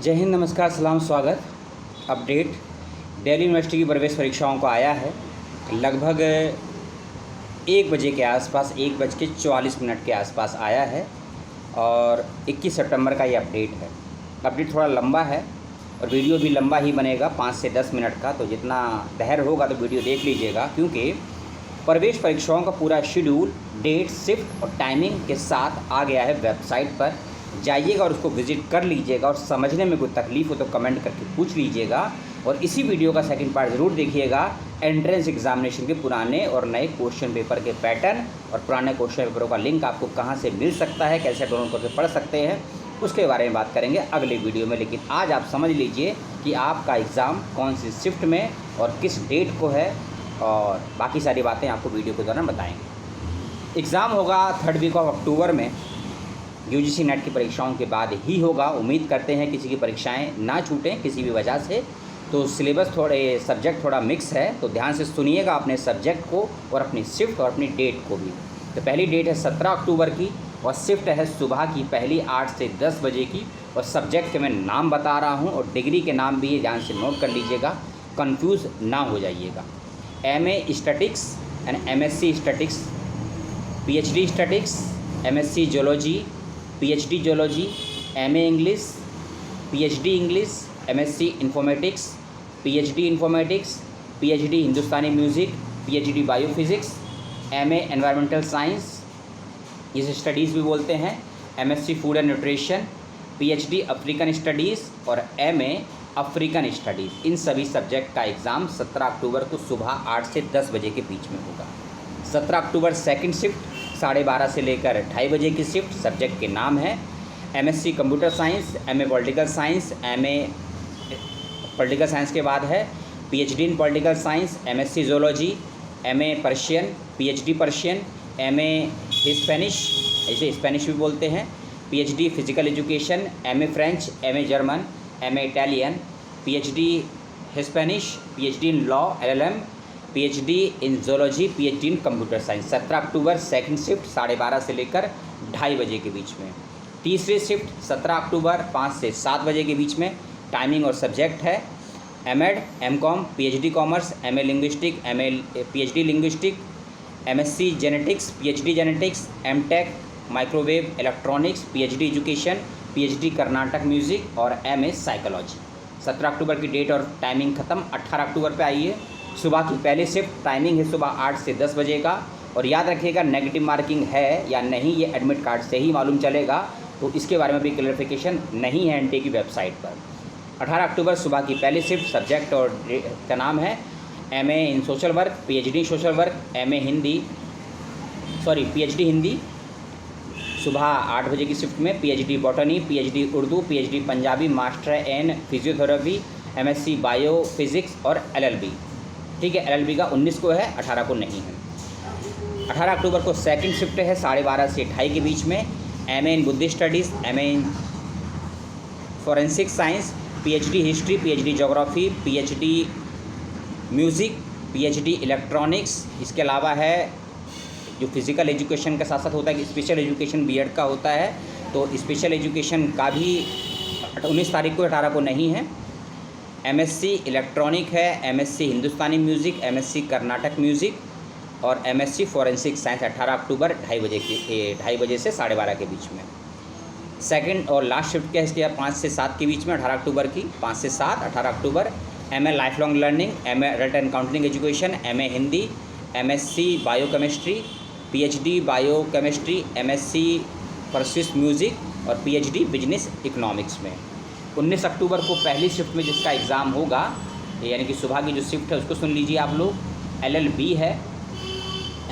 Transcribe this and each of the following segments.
जय हिंद, नमस्कार, सलाम, स्वागत। अपडेट दिल्ली यूनिवर्सिटी की प्रवेश परीक्षाओं को आया है। लगभग 1 बजे के आसपास, 1:44 के आसपास आया है और 21 सितंबर का ये अपडेट है। अपडेट थोड़ा लंबा है और वीडियो भी लंबा ही बनेगा, 5 से 10 मिनट का। तो जितना धैर्य होगा तो वीडियो देख लीजिएगा, क्योंकि प्रवेश परीक्षाओं का पूरा शेड्यूल, डेट, शिफ्ट और टाइमिंग के साथ आ गया है वेबसाइट पर। जाइएगा और उसको विज़िट कर लीजिएगा और समझने में कोई तकलीफ़ हो तो कमेंट करके पूछ लीजिएगा। और इसी वीडियो का सेकंड पार्ट ज़रूर देखिएगा। एंट्रेंस एग्जामिनेशन के पुराने और नए क्वेश्चन पेपर के पैटर्न और पुराने क्वेश्चन पेपरों का लिंक आपको कहां से मिल सकता है, कैसे डाउनलोड करके पढ़ सकते हैं, उसके बारे में बात करेंगे अगले वीडियो में। लेकिन आज आप समझ लीजिए कि आपका एग्ज़ाम कौन सी शिफ्ट में और किस डेट को है, और बाकी सारी बातें आपको वीडियो के दौरान बताएंगे। एग्ज़ाम होगा 3rd वीक ऑफ अक्टूबर में। यूजीसी नेट की परीक्षाओं के बाद ही होगा। उम्मीद करते हैं किसी की परीक्षाएं ना छूटें किसी भी वजह से। तो सिलेबस सब्जेक्ट थोड़ा मिक्स है, तो ध्यान से सुनिएगा अपने सब्जेक्ट को और अपनी शिफ्ट और अपनी डेट को भी। तो पहली डेट है 17 अक्टूबर की और शिफ्ट है सुबह की पहली 8 से 10 बजे की। और सब्जेक्ट के मैं नाम बता रहा हूँ और डिग्री के नाम भी ध्यान से नोट कर लीजिएगा, कन्फ्यूज़ ना हो जाइएगा। MA statics and MSc statics, PhD statics, MSc zoology, PhD zoology, MA English, PhD English, MSc informatics, PhD informatics, PhD Hindustani music, PhD biophysics, MA environmental science, इसे स्टडीज़ भी बोलते हैं, MSc food and nutrition, PhD African studies और MA African studies. इन सभी subject का exam 17 अक्टूबर को सुबह 8 से 10 बजे के बीच में होगा। 17 अक्टूबर सेकंड शिफ्ट 12:30 से लेकर 2:30 बजे की शिफ्ट। सब्जेक्ट के नाम है MSc computer science, MA political science, MA political science के बाद है PhD इन political science, MSc zoology, MA Persian, PhD Persian, MA Spanish, इसे स्पेनिश भी बोलते हैं, PhD physical education, MA French, MA German, MA Italian, PhD हिस्पेनिश, PhD in law LLM, PhD in zoology, PhD in computer science. 17 October second shift 12:30 से लेकर 2:30 बजे के बीच में। तीसरी शिफ्ट 17 अक्टूबर 5 से 7 बजे के बीच में। टाइमिंग और सब्जेक्ट है MEd, MCom, PhD commerce, MA linguistic, PhD linguistic, MSc genetics, PhD genetics, MTech microwave electronics, PhD education, PhD Karnataka music और MA साइकोलॉजी। 17 अक्टूबर की डेट और टाइमिंग ख़त्म। 18 अक्टूबर पे आइए। सुबह की पहली शिफ्ट टाइमिंग है सुबह 8 से 10 बजे का। और याद रखिएगा, नेगेटिव मार्किंग है या नहीं ये एडमिट कार्ड से ही मालूम चलेगा, तो इसके बारे में भी क्लैरिफिकेशन नहीं है एनटीए की वेबसाइट पर। 18 अक्टूबर सुबह की पहली शिफ्ट सब्जेक्ट और का नाम है MA in social work, PhD social work, PhD Hindi. सुबह 8 बजे की शिफ्ट में PhD botany, PhD Urdu, PhD Punjabi, master in physiotherapy, MSc biophysics और LLB। ठीक है, LLB का 19 को है, 18 को नहीं है। 18 अक्टूबर को सेकंड शिफ्ट है 12:30 से 2:30 के बीच में। MA in Buddhist studies, MA in forensic science, PhD history, PhD geography, PhD music, PhD electronics. इसके अलावा है जो फिज़िकल एजुकेशन के साथ साथ होता है कि स्पेशल एजुकेशन B.Ed का होता है, तो स्पेशल एजुकेशन का भी 19 तारीख को, 18 को नहीं है। MSc इलेक्ट्रॉनिक है, MSc हिंदुस्तानी म्यूज़िक, MSc कर्नाटक म्यूज़िक और MSc फॉरेंसिक साइंस। 18 अक्टूबर 2:30 बजे से 12:30 के बीच में। सेकंड और लास्ट शिफ्ट क्या है इसके 5 से 7 के बीच में। 18 अक्टूबर की 5 से 7, 18 अक्टूबर MA life long learning, MA adult and counselling education, MA Hindi, MSc biochemistry, PhD biochemistry, MSc persist music और PhD बिजनेस इकोनॉमिक्स में। 19 अक्टूबर को पहली शिफ्ट में जिसका एग्ज़ाम होगा, यानी कि सुबह की जो शिफ्ट है उसको सुन लीजिए आप लोग। LLB है,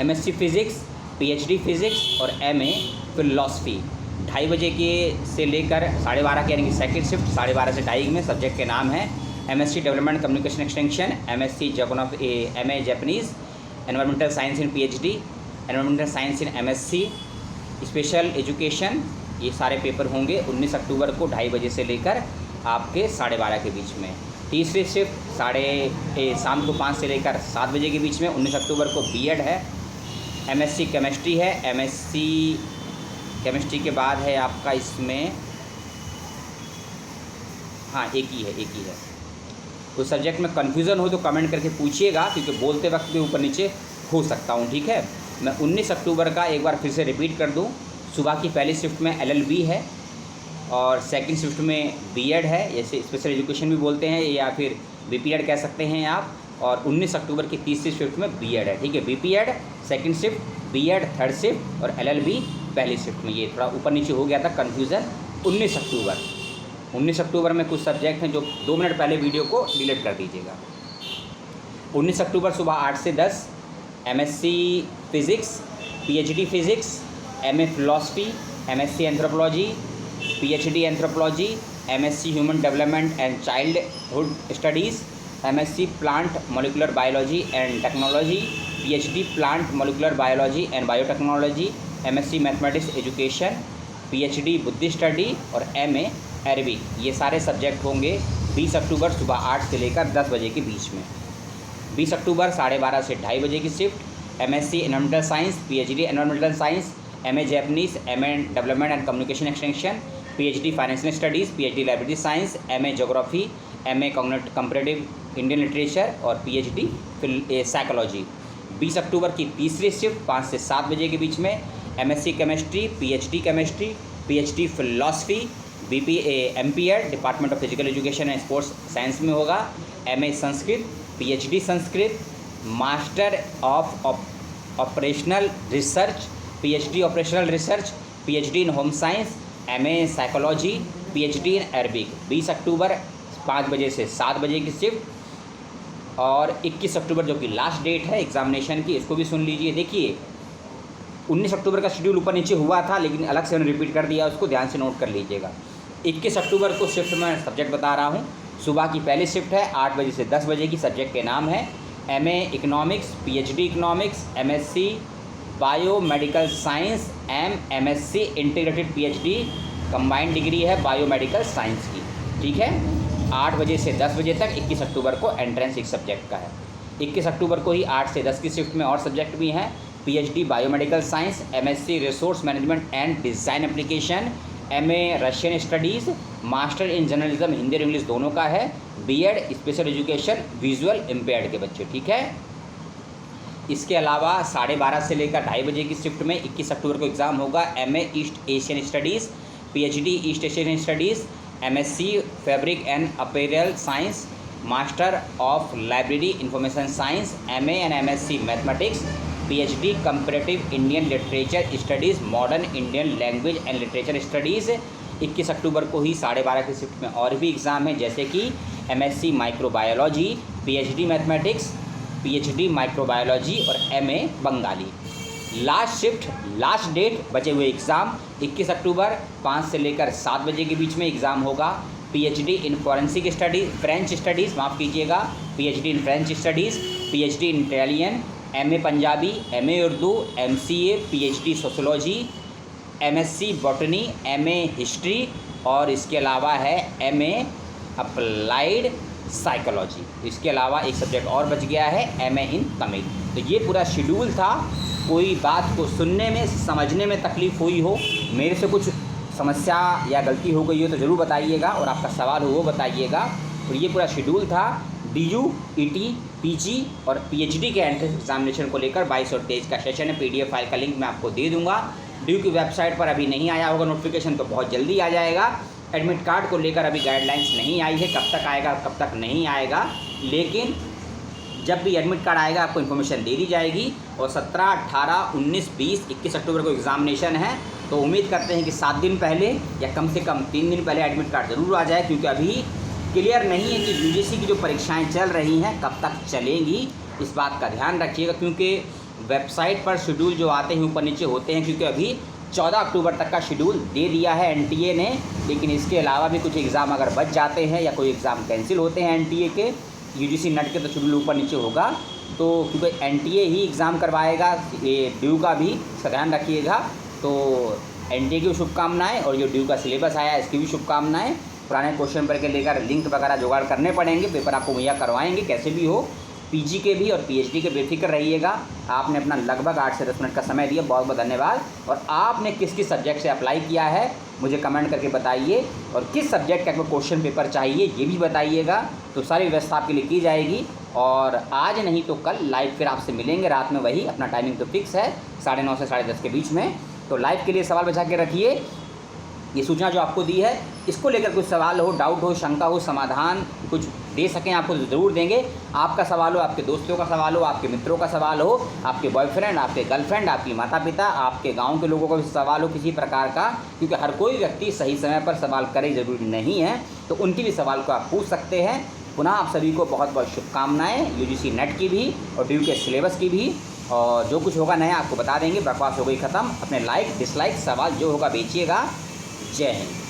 MSc फिज़िक्स, PhD फिज़िक्स और MA फिलॉसफी। 2:30 बजे के से लेकर 12:30 के, यानी कि सेकेंड शिफ्ट 12:30 से 2:30 में। सब्जेक्ट के नाम है MSc development communication extension, MSc MA Japanese, environmental science in PhD, environmental science in MSc special education. ये सारे पेपर होंगे 19 अक्टूबर को 2:30 बजे से लेकर आपके 12:30 के बीच में। तीसरी शिफ्ट शाम को 5 से लेकर 7 बजे के बीच में। 19 अक्टूबर को B.Ed है, MSc केमिस्ट्री है, MSc केमिस्ट्री के बाद है आपका इसमें हाँ एक ही है, एक ही है। तो सब्जेक्ट में कन्फ्यूज़न हो तो कमेंट करके पूछिएगा, क्योंकि बोलते वक्त भी ऊपर नीचे हो सकता हूँ, ठीक है। मैं 19 अक्टूबर का एक बार फिर से रिपीट कर दूँ, सुबह की पहली शिफ्ट में LLB है और सेकंड शिफ्ट में B.Ed है, जैसे स्पेशल एजुकेशन भी बोलते हैं या फिर BPEd कह सकते हैं आप। और 19 अक्टूबर की तीसरी शिफ्ट में B.Ed है, ठीक है। BPEd second shift, B.Ed third shift और LLB पहली शिफ्ट में। ये थोड़ा ऊपर नीचे हो गया था कन्फ्यूज़न। 19 अक्टूबर में कुछ सब्जेक्ट हैं जो 2 मिनट पहले वीडियो को डिलीट कर दीजिएगा। 19 अक्टूबर सुबह 8 से 10 MSc physics, PhD physics, MA philosophy, MSc anthropology, PhD anthropology, MSc human development and childhood studies, MSc plant molecular biology and technology, PhD plant molecular biology and biotechnology, MSc mathematics education, PhD Buddhist study और MA Arabic. ये सारे subject होंगे 20 अक्टूबर सुबह 8 से लेकर 10 बजे के बीच में। 20 अक्टूबर 12:30 से 2:30 बजे की shift MSc environmental science, PhD environmental science, MA Japanese, MA development and communication extension, PhD financial studies, PhD library science, MA geography, MA comparative Indian literature और PhD साइकोलॉजी। 20 अक्टूबर की तीसरी शिफ्ट 5 से 7 बजे के बीच में MSc chemistry, PhD philosophy, MPEd department of physical education and sports science में होगा, MA Sanskrit, PhD Sanskrit, master of operational research, PhD operational research, PhD in home science, MA psychology, PhD in Arabic. 20 अक्टूबर 5 बजे से 7 बजे की शिफ्ट। और 21 अक्टूबर जो कि last date है एग्जामिनेशन की, इसको भी सुन लीजिए। देखिए 19 अक्टूबर का शेड्यूल ऊपर नीचे हुआ था, लेकिन अलग से मैंने रिपीट कर दिया, उसको ध्यान से नोट कर लीजिएगा। 21 अक्टूबर को शिफ्ट में सब्जेक्ट बता रहा हूँ। सुबह की पहली शिफ्ट है 8 बजे से 10 बजे की। सब्जेक्ट के नाम है MA economics, PhD economics, MSc biomedical science, MSc integrated PhD combined degree है बायोमेडिकल साइंस की, ठीक है। 8 बजे से 10 बजे तक 21 अक्टूबर को एंट्रेंस एक सब्जेक्ट का है। 21 अक्टूबर को ही 8 से 10 की शिफ्ट में और सब्जेक्ट भी हैं, PhD biomedical science, MSc resource management and design application, MA Russian studies, master in journalism Hindi और इंग्लिश दोनों का है, B.Ed special education visual impaired के बच्चे, ठीक है। इसके अलावा 12:30 से लेकर 2:30 बजे की शिफ्ट में 21 अक्टूबर को एग्ज़ाम होगा MA east Asian studies, PhD east Asian studies, MSc fabric and apparel science, master of library information science, MA and MSc mathematics, PhD comparative Indian literature studies, modern Indian language and literature studies. 21 अक्टूबर को ही 12:30 की shift में और भी exam है, जैसे कि MSc microbiology, PhD mathematics, PhD microbiology और MA Bengali. Last shift last date बचे हुए एग्ज़ाम 21 अक्टूबर 5 से लेकर 7 बजे के बीच में एग्ज़ाम होगा। PhD in forensic studies, French studies, माफ़ कीजिएगा, PhD in French studies, PhD in Italian, MA Punjabi, MA Urdu, MCA, PhD sociology, MSc botany, MA history और इसके अलावा है MA अप्लाइड साइकोलॉजी। इसके अलावा एक सब्जेक्ट और बच गया है MA इन तमिल। तो ये पूरा शेड्यूल था। कोई बात को सुनने में समझने में तकलीफ़ हुई हो, मेरे से कुछ समस्या या गलती हो गई हो तो ज़रूर बताइएगा, और आपका सवाल हो वो बताइएगा। तो ये पूरा शेड्यूल था DU, ET, PG और PhD के एंट्रेंस एग्जामिनेशन को लेकर 22 और 23 का सेशन है। PDF फाइल का लिंक मैं आपको दे दूंगा। DU की वेबसाइट पर अभी नहीं आया होगा नोटिफिकेशन, तो बहुत जल्दी आ जाएगा। एडमिट कार्ड को लेकर अभी गाइडलाइंस नहीं आई है, कब तक आएगा कब तक नहीं आएगा, लेकिन जब भी एडमिट कार्ड आएगा आपको इन्फॉर्मेशन दे दी जाएगी। और 17, 18, 19, 20, 21 अक्टूबर को एग्जामिनेशन है, तो उम्मीद करते हैं कि 7 दिन पहले या कम से कम 3 दिन पहले एडमिट कार्ड ज़रूर आ जाए, क्योंकि अभी क्लियर नहीं है कि UGC की जो परीक्षाएं चल रही हैं कब तक चलेंगी। इस बात का ध्यान रखिएगा, क्योंकि वेबसाइट पर शेड्यूल जो आते हैं ऊपर नीचे होते हैं, क्योंकि अभी 14 अक्टूबर तक का शेड्यूल दे दिया है NTA ने। लेकिन इसके अलावा भी कुछ एग्ज़ाम अगर बच जाते हैं या कोई एग्ज़ाम कैंसिल होते हैं NTA के, UGC नेट के, तो शेड्यूल ऊपर नीचे होगा। तो क्योंकि NTA ही एग्ज़ाम करवाएगा, ये DU का भी इसका ध्यान रखिएगा। तो NTA की शुभकामनाएँ, और जो DU का सिलेबस आया इसकी भी शुभकामनाएँ। पुराने क्वेश्चन पेपर के लेकर लिंक वगैरह जुगाड़ करने पड़ेंगे, पेपर आपको मुहैया करवाएंगे कैसे भी हो। PG के भी और PhD के बेफिक्र रहिएगा। आपने अपना लगभग 8 से 10 मिनट का समय दिया, बहुत बहुत धन्यवाद। और आपने किस किस सब्जेक्ट से अप्लाई किया है मुझे कमेंट करके बताइए। और किस सब्जेक्ट का क्वेश्चन पेपर चाहिए ये भी बताइएगा, तो सारी व्यवस्था आपके लिए की जाएगी। और आज नहीं तो कल लाइव फिर आपसे मिलेंगे रात में, वही अपना टाइमिंग तो फिक्स है 9:30 से 10:30 के बीच में। तो लाइव के लिए सवाल बचा के रखिए। ये सूचना जो आपको दी है, इसको लेकर कुछ सवाल हो, डाउट हो, शंका हो, समाधान कुछ दे सकें आपको तो ज़रूर देंगे। आपका सवाल हो, आपके दोस्तों का सवाल हो, आपके मित्रों का सवाल हो, आपके बॉयफ्रेंड, आपके गर्लफ्रेंड, आपकी माता पिता, आपके गांव के लोगों का भी सवाल हो किसी प्रकार का, क्योंकि हर कोई व्यक्ति सही समय पर सवाल करे ज़रूरी नहीं है, तो उनकी भी सवाल को आप पूछ सकते हैं। पुनः आप सभी को बहुत बहुत शुभकामनाएँ UGC नेट की भी और DU के सिलेबस की भी। और जो कुछ होगा नया आपको बता देंगे। बकवास हो गई ख़त्म। अपने लाइक डिसलाइक सवाल जो होगा बेचिएगा। जय हिंद।